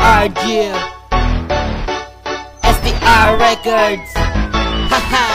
JRG STR Records. Haha,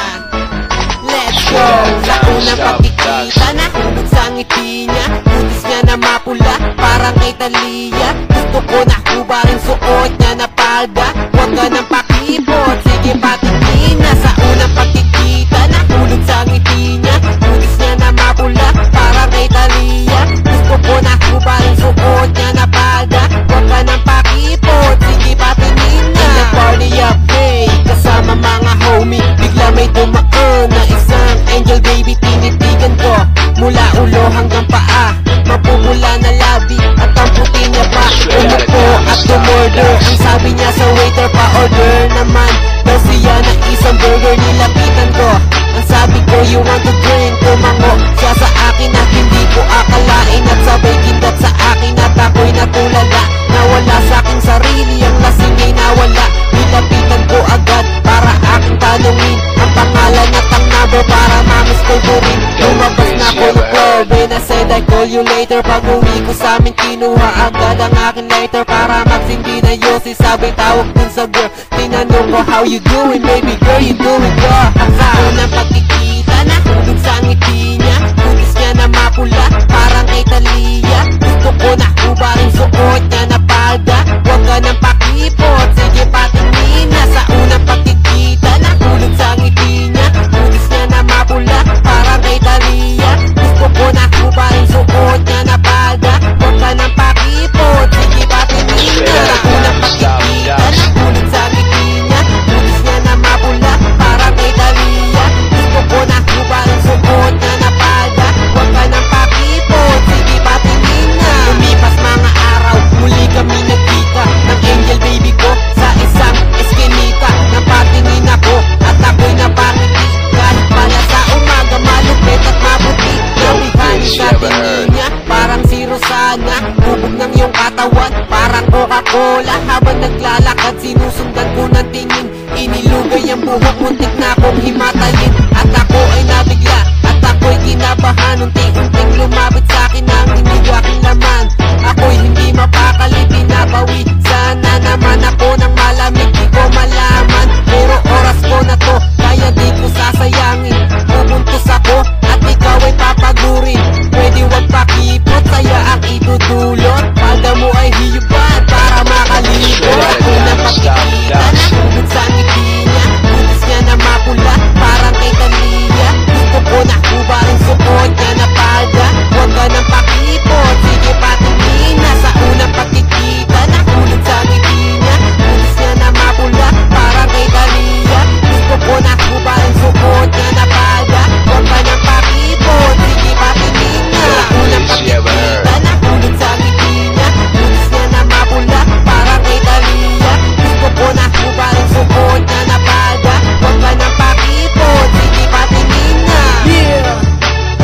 let's go. Sa unang pagkikita, nahulog sa ngiti niya. Butis niya na mapula, parang kay Talia. Gusto ko na hubarin suot niya na palda. Huwag ka nang pakipot, sige patikin na. Sa unang pagkikita, nahulog sa ngiti niya. Butis niya na mapula, parang kay Talia. Gusto ko na hubarin suot niya na palda. Huwag ka nang pakipot, sige patikin na. In the party up, hey, kasama mga homie. Bigla may dumaan na isang angel baby. Tinitigan ko mula ulo hanggang paa. Mapumula na labi at ang puti niya pa. Umupo at tumorder. Ang sabi niya sa waiter, pa-order naman daw siya na isang burger. Nilapitan ko, ang sabi ko, you want to drink? Tumango siya sa akin at hindi ko akalain. At sabay kindat sa akin at ako'y natulala. Nawala sa aking sarili, ang lasing ay nawala. Nilapitan ko agad para aking tanungin ang pangalan at ang number para mamiss ko rin. Lumabas na ako ng club and I said I call you later. Pag uwi ko sa amin, kinuha agad ang aking lighter para magsindi na yosi. Sabay tawag dun sa girl, tinanong ko, how you doing baby girl, you doing good? Sa unang pagkikita, nahulog sa ngiti niya. Butis niya na mapula, parang kay Talia. Gusto ko na hubarin suot niya na palda. Huwag ka nang pakipot, sige patingin na. Sa unang pagkikita, nahulog sa ngiti niya. Butis niya na mapula, parang kay Talia. Gusto ko na hubarin suot niya na palda. Huwag ka nang pakipot, sige patingin na. Sa unang pagkikita, nahulog sa ngiti niya. Butis niya na mapula, parang kay Talia. Gusto ko na hubarin suot niya na palda. Huwag ka nang pakipot, sige patingin na. Lumipas mga araw, muli kami nagkita ng angel baby ko sa isang eskinita. Napatingin ako at ako'y napakiti. Kahit pala sa umaga, malupit at mabuti. Nawihanin sa tingin niya, parang si Rosana. Bubog ng iyong katawan, parang Coca-Cola. Habang naglalakad, sinusundan ko ng tingin. Inilugay ang buhok, muntik na akong himatayin. At ako ay nabigla, at ako'y kinabahan. Unti-unting lumapit sa akin ang inig aking laman. Ako'y hindi mapakali, pinabawi. Sana naman ako ng malamig, di ko malaman. Pero oras ko na to, kaya di ko sasayangin. Pupuntos ako, at ikaw ay papagurin. Pwede wag pakipot, saya ang itutulot. Palda mo ay hiyuban, para makalibot. Unang pagkikita, nahulog sa ngiti niya. Butis niya na mapula, parang kay Talia. Gusto ko na hubarin suot niya na palda. Huwag ka nang pakipot, sige patingin na. Sa unang pagkikita, nahulog sa ngiti niya. Butis niya na mapula, parang kay Talia. Gusto ko na hubarin suot niya na palda. Huwag ka nang pakipot, sige patingin na. Sa unang pagkikita, nahulog sa ngiti niya. Butis niya na mapula, parang kay Talia. Gusto ko na hubarin suot niya na palda. Huwag ka nang pakipot, sige patingin na. Yeah,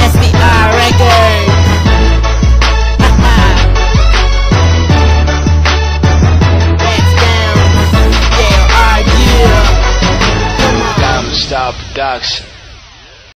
STR Records. Haha, let's down, JRG. Stop Production.